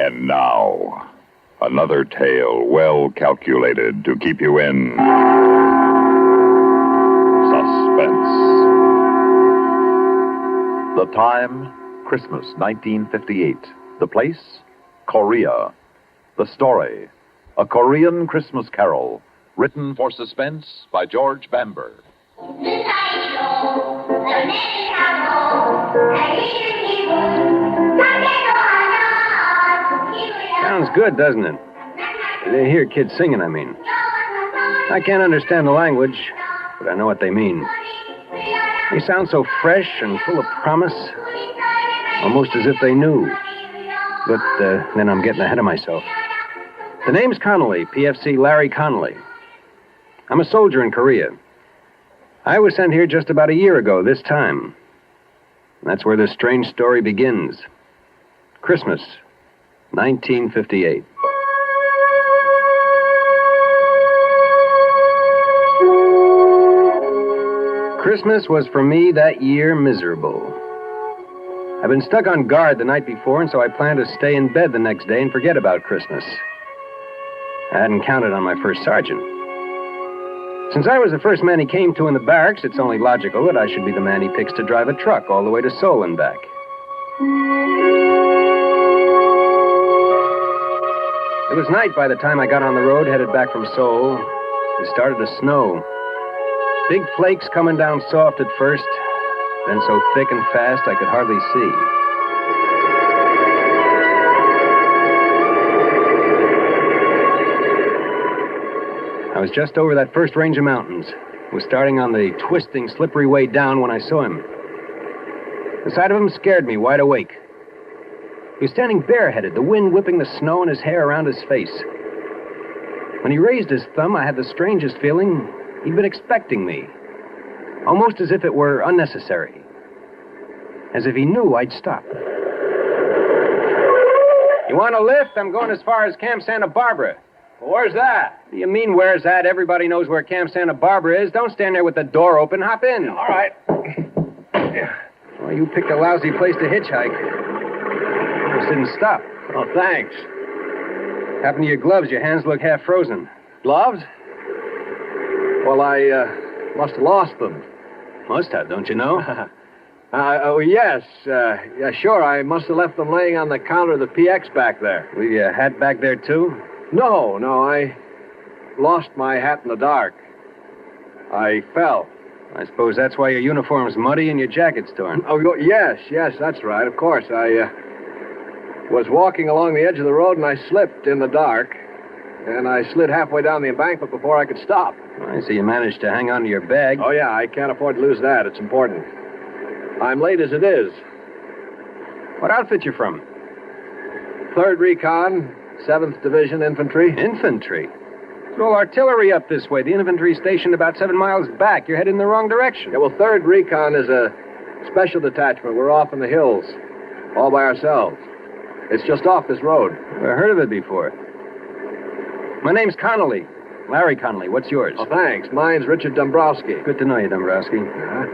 And now, another tale well calculated to keep you in suspense. The time, Christmas 1958. The place, Korea. The story, a Korean Christmas carol, written for suspense by George Bamber. Sounds good, doesn't it? They hear kids singing, I mean. I can't understand the language, but I know what they mean. They sound so fresh and full of promise, almost as if they knew. But then I'm getting ahead of myself. The name's Connolly, PFC Larry Connolly. I'm a soldier in Korea. I was sent here just about a year ago this time. That's where this strange story begins. Christmas, 1958. Christmas was for me that year miserable. I'd been stuck on guard the night before, and so I planned to stay in bed the next day and forget about Christmas. I hadn't counted on my first sergeant. Since I was the first man he came to in the barracks, it's only logical that I should be the man he picks to drive a truck all the way to Seoul and back. It was night by the time I got on the road headed back from Seoul. It started to snow. Big flakes coming down soft at first, then so thick and fast I could hardly see. I was just over that first range of mountains. Was starting on the twisting, slippery way down when I saw him. The sight of him scared me wide awake. He was standing bareheaded, the wind whipping the snow and his hair around his face. When he raised his thumb, I had the strangest feeling he'd been expecting me. Almost as if it were unnecessary. As if he knew I'd stop. You want a lift? I'm going as far as Camp Santa Barbara. Well, where's that? What do you mean, where's that? Everybody knows where Camp Santa Barbara is. Don't stand there with the door open. Hop in. All right. Well, you picked a lousy place to hitchhike. Just didn't stop. Oh, thanks. Happened to your gloves? Your hands look half frozen. Gloves? Well, I must have lost them. Must have, don't you know? Yes. Yeah, sure. I must have left them laying on the counter of the PX back there. Leave your hat back there, too? No. I lost my hat in the dark. I fell. I suppose that's why your uniform's muddy and your jacket's torn. Oh, yes, that's right. Of course. I was walking along the edge of the road and I slipped in the dark. And I slid halfway down the embankment before I could stop. I see you managed to hang on to your bag. Oh, yeah, I can't afford to lose that. It's important. I'm late as it is. What outfit you from? 3rd Recon, 7th Division Infantry. Infantry? There's all artillery up this way. The infantry stationed about 7 miles back. You're headed in the wrong direction. Yeah, well, 3rd Recon is a special detachment. We're off in the hills, all by ourselves. It's just off this road. Never heard of it before. My name's Connolly. Larry Connolly. What's yours? Oh, thanks. Mine's Richard Dombrowski. Good to know you, Dombrowski. Uh-huh.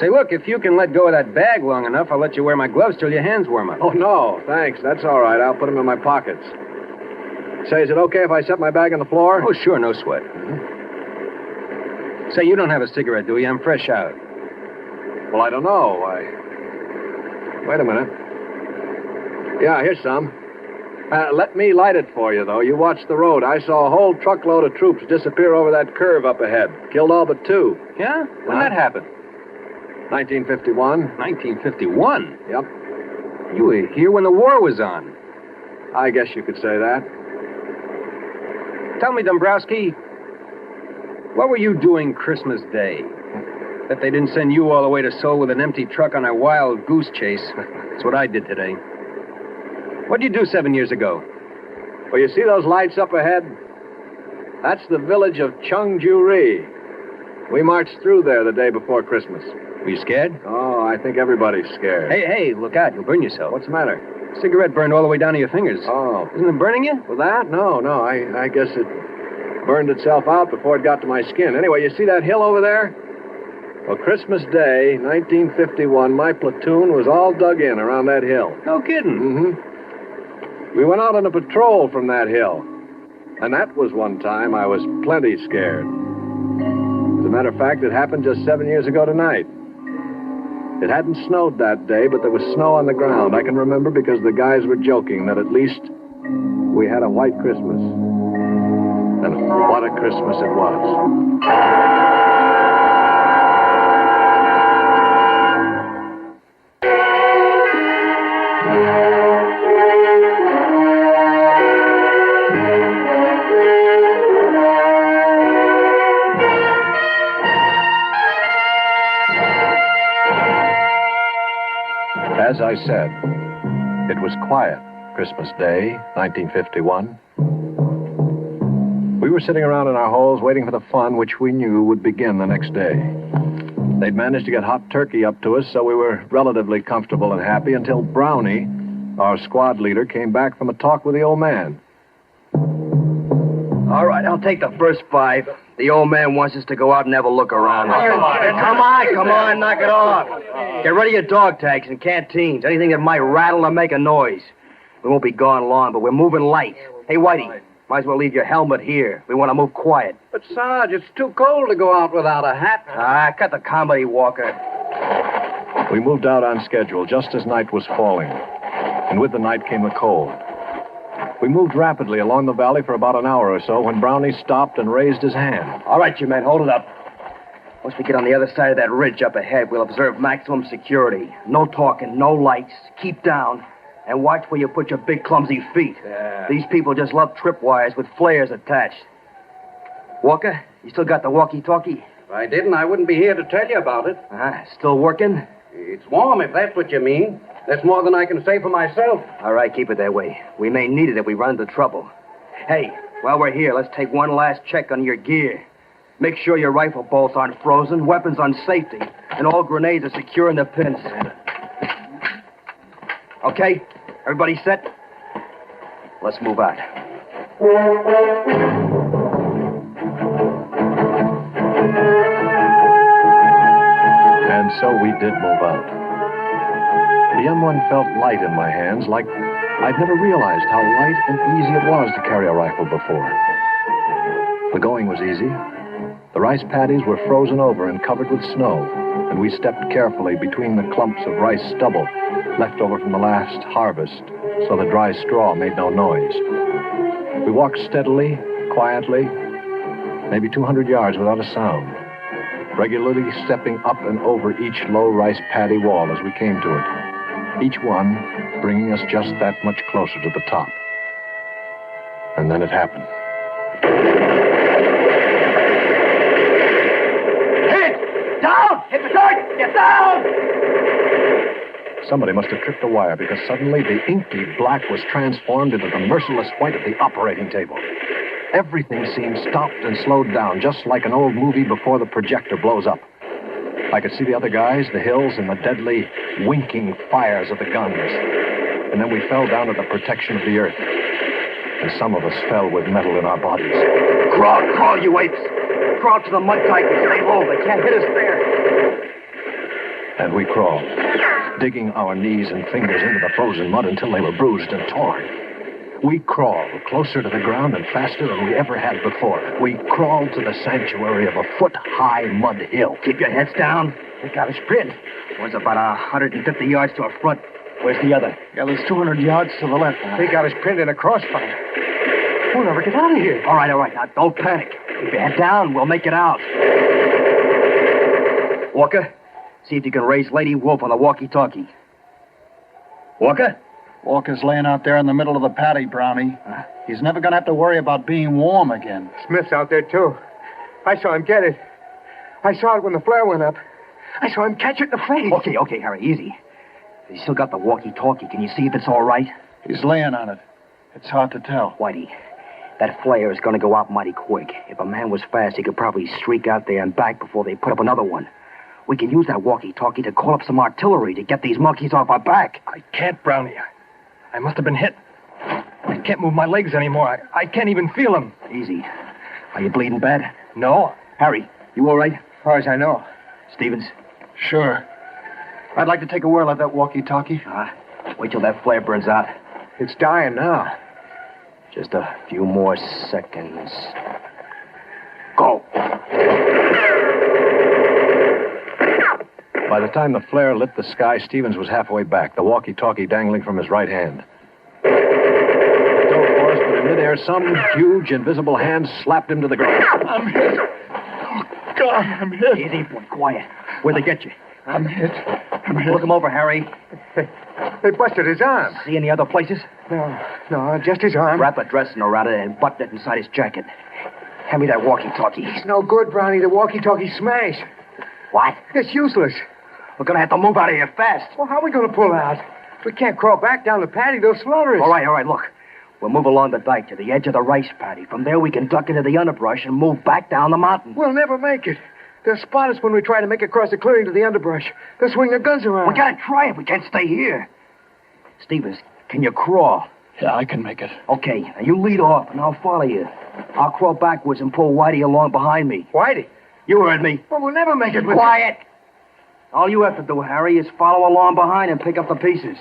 Say, look, if you can let go of that bag long enough, I'll let you wear my gloves till your hands warm up. Oh, no, thanks. That's all right. I'll put them in my pockets. Say, is it okay if I set my bag on the floor? Oh, sure, no sweat. Mm-hmm. Say, you don't have a cigarette, do you? I'm fresh out. Well, I don't know. Wait a minute. Yeah, here's some. Let me light it for you, though. You watch the road. I saw a whole truckload of troops disappear over that curve up ahead. Killed all but 2. Yeah? When that happened? 1951. 1951? Yep. You were here when the war was on. I guess you could say that. Tell me, Dombrowski, what were you doing Christmas Day? That they didn't send you all the way to Seoul with an empty truck on a wild goose chase. That's what I did today. What'd you do 7 years ago? Well, you see those lights up ahead? That's the village of Cheongju-ri. We marched through there the day before Christmas. Were you scared? Oh, I think everybody's scared. Hey, look out. You'll burn yourself. What's the matter? Cigarette burned all the way down to your fingers. Oh. Isn't it burning you? Well, that? No. I guess it burned itself out before it got to my skin. Anyway, you see that hill over there? Well, Christmas Day, 1951, my platoon was all dug in around that hill. No kidding. Mm-hmm. We went out on a patrol from that hill. And that was one time I was plenty scared. As a matter of fact, it happened just 7 years ago tonight. It hadn't snowed that day, but there was snow on the ground. I can remember because the guys were joking that at least we had a white Christmas. And what a Christmas it was. As I said, it was quiet Christmas Day, 1951. We were sitting around in our holes waiting for the fun which we knew would begin the next day. They'd managed to get hot turkey up to us, so we were relatively comfortable and happy until Brownie, our squad leader, came back from a talk with the old man. All right, I'll take the first 5. The old man wants us to go out and have a look around. Come on, knock it off. Get ready your dog tags and canteens, anything that might rattle or make a noise. We won't be gone long, but we're moving light. Hey, Whitey, might as well leave your helmet here. We want to move quiet. But, Sarge, it's too cold to go out without a hat. Cut the comedy, Walker. We moved out on schedule just as night was falling. And with the night came the cold. We moved rapidly along the valley for about an hour or so when Brownie stopped and raised his hand. All right, you men, hold it up. Once we get on the other side of that ridge up ahead, we'll observe maximum security. No talking, no lights. Keep down. And watch where you put your big, clumsy feet. Yeah. These people just love tripwires with flares attached. Walker, you still got the walkie-talkie? If I didn't, I wouldn't be here to tell you about it. Still working? It's warm, if that's what you mean. That's more than I can say for myself. All right, keep it that way. We may need it if we run into trouble. Hey, while we're here, let's take one last check on your gear. Make sure your rifle bolts aren't frozen, weapons on safety, and all grenades are secure in the pins. Okay? Everybody set? Let's move out. And so we did move out. The M1 felt light in my hands, like I'd never realized how light and easy it was to carry a rifle before. The going was easy. The rice paddies were frozen over and covered with snow, and we stepped carefully between the clumps of rice stubble left over from the last harvest, so the dry straw made no noise. We walked steadily, quietly, maybe 200 yards without a sound, regularly stepping up and over each low rice paddy wall as we came to it, each one bringing us just that much closer to the top. And then it happened. Hit! Down! Hit the dirt! Get down! Somebody must have tripped a wire because suddenly the inky black was transformed into the merciless white of the operating table. Everything seemed stopped and slowed down, just like an old movie before the projector blows up. I could see the other guys, the hills, and the deadly, winking fires of the guns. And then we fell down to the protection of the earth. And some of us fell with metal in our bodies. Crawl, you apes! Crawl to the mud tight and stay low. They can't hit us there. And we crawled, digging our knees and fingers into the frozen mud until they were bruised and torn. We crawled closer to the ground and faster than we ever had before. We crawled to the sanctuary of a foot-high mud hill. Keep your heads down. They got us pinned. One's about 150 yards to our front. Where's the other? Yeah, there's 200 yards to the left. They got us pinned in a crossfire. We'll never get out of here. All right. Now, don't panic. Keep your head down. We'll make it out. Walker, see if you can raise Lady Wolf on the walkie-talkie. Walker? Walker's laying out there in the middle of the paddy, Brownie. He's never going to have to worry about being warm again. Smith's out there, too. I saw him get it. I saw it when the flare went up. I saw him catch it in the face. Okay, Harry, easy. He's still got the walkie-talkie. Can you see if it's all right? He's laying on it. It's hard to tell. Whitey, that flare is going to go out mighty quick. If a man was fast, he could probably streak out there and back before they put up another one. We can use that walkie-talkie to call up some artillery to get these monkeys off our back. I can't, Brownie. I must have been hit. I can't move my legs anymore. I can't even feel them. Easy. Are you bleeding bad? No. Harry, you all right? As far as I know. Stevens? Sure. I'd like to take a whirl at that walkie-talkie. Wait till that flare burns out. It's dying now. Just a few more seconds. Go. By the time the flare lit the sky, Stevens was halfway back, the walkie-talkie dangling from his right hand. He dove for us, but in midair, some huge, invisible hand slapped him to the ground. I'm hit. Oh, God, I'm hit. Easy, boy. Quiet. Where'd they get you? I'm hit. I'm hit. Look him over, Harry. They busted his arm. See any other places? No, just his arm. Wrap a dressing around it and button it inside his jacket. Hand me that walkie-talkie. It's no good, Brownie. The walkie-talkie smashed. What? It's useless. We're gonna have to move out of here fast. Well, how are we going to pull out? We can't crawl back down the patty. They'll slaughter us. All right, look. We'll move along the dike to the edge of the rice paddy. From there, we can duck into the underbrush and move back down the mountain. We'll never make it. They'll spot us when we try to make across the clearing to the underbrush. They'll swing their guns around. We gotta try it. We can't stay here. Stevens, can you crawl? Yeah, I can make it. Okay, now you lead off, and I'll follow you. I'll crawl backwards and pull Whitey along behind me. Whitey? You heard me. Well, we'll never make it with... Quiet! All you have to do, Harry, is follow along behind and pick up the pieces.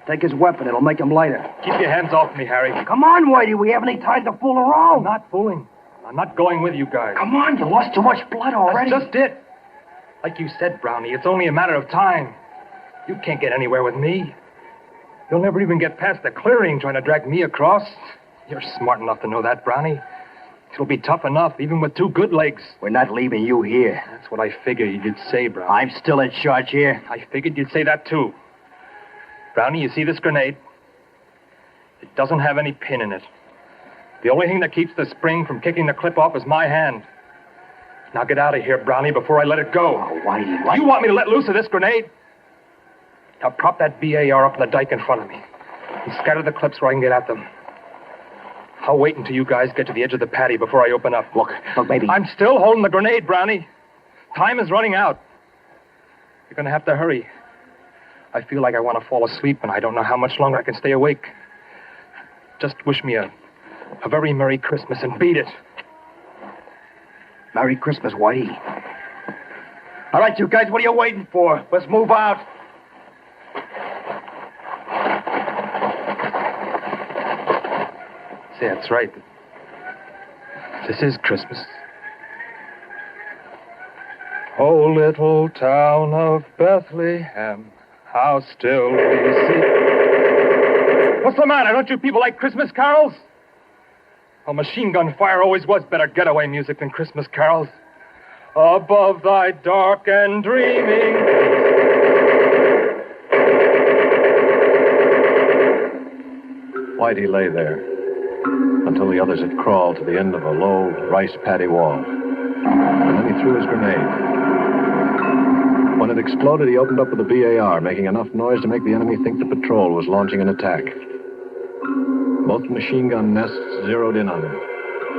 Take his weapon. It'll make him lighter. Keep your hands off me, Harry. Come on, Whitey. We haven't any time to fool around. I'm not fooling. I'm not going with you guys. Come on, you lost too much blood already. That's just it. Like you said, Brownie, it's only a matter of time. You can't get anywhere with me. You'll never even get past the clearing trying to drag me across. You're smart enough to know that, Brownie. It'll be tough enough, even with two good legs. We're not leaving you here. That's what I figured you'd say, Brownie. I'm still in charge here. I figured you'd say that, too. Brownie, you see this grenade? It doesn't have any pin in it. The only thing that keeps the spring from kicking the clip off is my hand. Now get out of here, Brownie, before I let it go. Oh, Whitey. You want me to let loose of this grenade? Now prop that BAR up on the dike in front of me and scatter the clips where I can get at them. I'll wait until you guys get to the edge of the patty before I open up. Look, baby. I'm still holding the grenade, Brownie. Time is running out. You're going to have to hurry. I feel like I want to fall asleep, and I don't know how much longer I can stay awake. Just wish me a very Merry Christmas and beat it. Merry Christmas, Whitey. All right, you guys, what are you waiting for? Let's move out. See, that's right. This is Christmas. Oh, little town of Bethlehem, how still we see. What's the matter? Don't you people like Christmas carols? Well, machine gun fire always was better getaway music than Christmas carols. Above thy dark and dreaming. Whitey lay there until the others had crawled to the end of a low rice paddy wall. And then he threw his grenade. When it exploded, he opened up with the BAR, making enough noise to make the enemy think the patrol was launching an attack. Both machine gun nests zeroed in on him,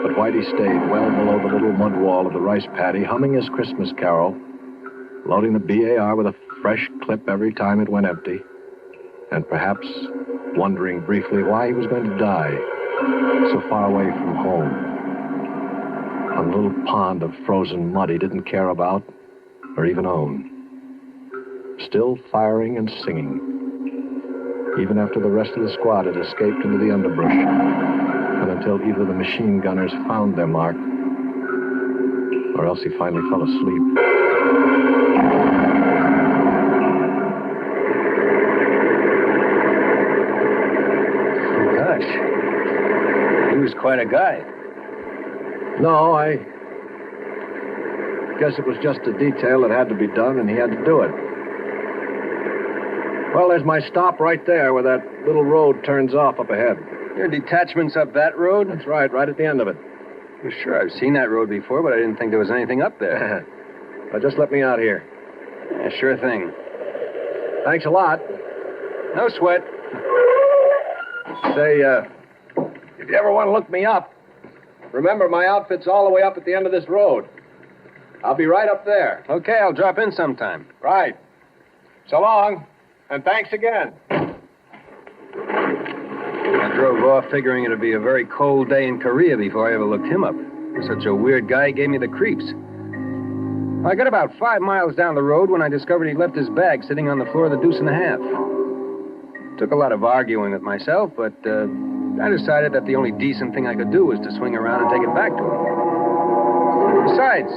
but Whitey stayed well below the little mud wall of the rice paddy, humming his Christmas carol, loading the BAR with a fresh clip every time it went empty, and perhaps wondering briefly why he was going to die so far away from home, on a little pond of frozen mud he didn't care about or even own. Still firing and singing, even after the rest of the squad had escaped into the underbrush, and until either the machine gunners found their mark, or else he finally fell asleep. Gosh, he was quite a guy. No, I guess it was just a detail that had to be done, and he had to do it. Well, there's my stop right there where that little road turns off up ahead. Your detachment's up that road? That's right at the end of it. Well, sure, I've seen that road before, but I didn't think there was anything up there. Well, just let me out here. Yeah, sure thing. Thanks a lot. No sweat. Say, if you ever want to look me up, remember my outfit's all the way up at the end of this road. I'll be right up there. Okay, I'll drop in sometime. Right. So long, and thanks again. I drove off figuring it'd be a very cold day in Korea before I ever looked him up. Such a weird guy gave me the creeps. I got about 5 miles down the road when I discovered he left his bag sitting on the floor of the Deuce and a Half. Took a lot of arguing with myself, but I decided that the only decent thing I could do was to swing around and take it back to him. Besides,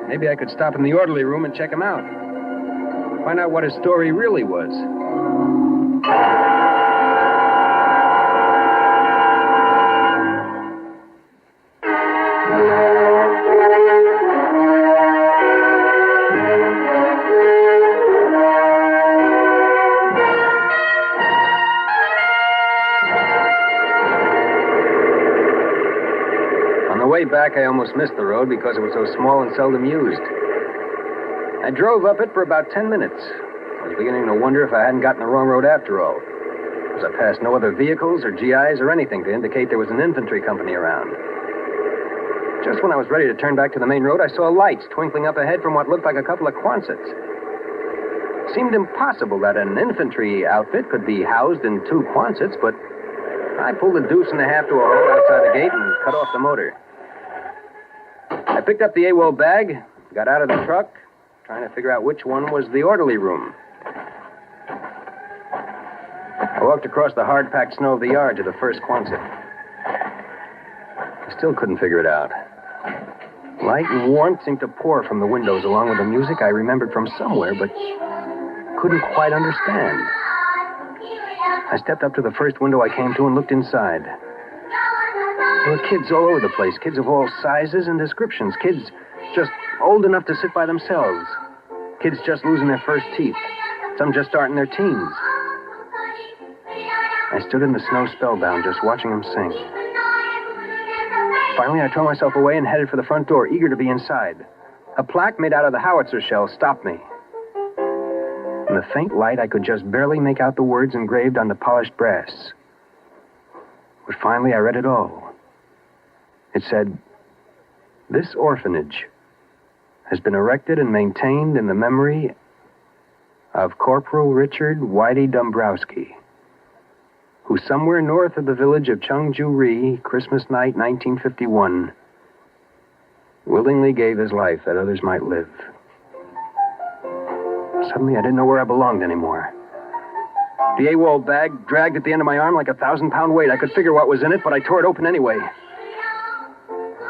maybe I could stop in the orderly room and check him out. Find out what his story really was. Way back, I almost missed the road because it was so small and seldom used. I drove up it for about 10 minutes. I was beginning to wonder if I hadn't gotten the wrong road after all, because I passed no other vehicles or GIs or anything to indicate there was an infantry company around. Just when I was ready to turn back to the main road, I saw lights twinkling up ahead from what looked like a couple of Quonsets. It seemed impossible that an infantry outfit could be housed in 2 Quonsets, but I pulled a deuce and a half to a hole outside the gate and cut off the motor. I picked up the AWOL bag, got out of the truck, trying to figure out which one was the orderly room. I walked across the hard-packed snow of the yard to the first Quonset. I still couldn't figure it out. Light and warmth seemed to pour from the windows along with the music I remembered from somewhere, but couldn't quite understand. I stepped up to the first window I came to and looked inside. There were kids all over the place, kids of all sizes and descriptions, kids just old enough to sit by themselves, kids just losing their first teeth, some just starting their teens. I stood in the snow spellbound, just watching them sing. Finally, I tore myself away and headed for the front door, eager to be inside. A plaque made out of the howitzer shell stopped me. In the faint light, I could just barely make out the words engraved on the polished brass. But finally, I read it all. It said, "This orphanage has been erected and maintained in the memory of Corporal Richard Whitey Dombrowski, who somewhere north of the village of Chungju-ri, Christmas night, 1951, willingly gave his life that others might live." Suddenly, I didn't know where I belonged anymore. The AWOL bag dragged at the end of my arm like a 1,000-pound weight. I could figure what was in it, but I tore it open anyway.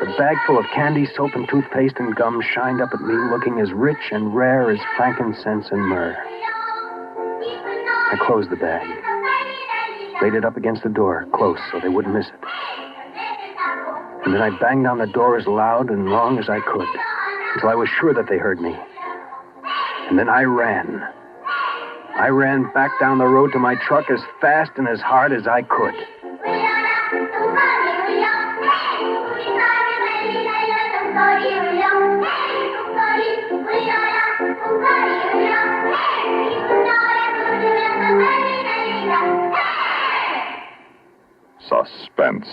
The bag full of candy, soap, and toothpaste and gum shined up at me, looking as rich and rare as frankincense and myrrh. I closed the bag, laid it up against the door, close, so they wouldn't miss it. And then I banged on the door as loud and long as I could, until I was sure that they heard me. And then I ran. I ran back down the road to my truck as fast and as hard as I could. Suspense.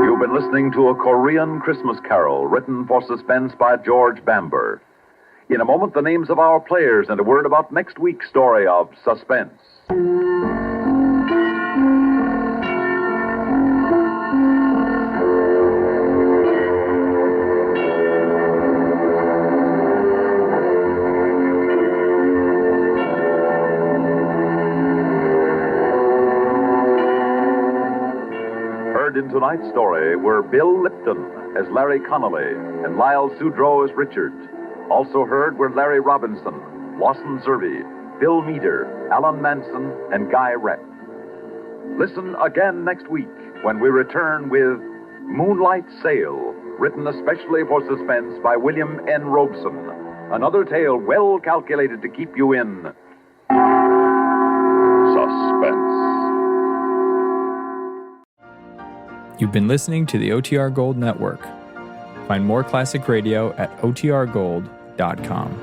You've been listening to a Korean Christmas Carol written for suspense by George Bamber. In a moment, the names of our players and a word about next week's story of Suspense. In tonight's story were Bill Lipton as Larry Connolly and Lyle Sudrow as Richard. Also heard were Larry Robinson, Lawson Zerby, Bill Meader, Alan Manson, and Guy Rep. Listen again next week when we return with Moonlight Sail, written especially for suspense by William N. Robeson. Another tale well calculated to keep you in suspense. You've been listening to the OTR Gold Network. Find more classic radio at otrgold.com.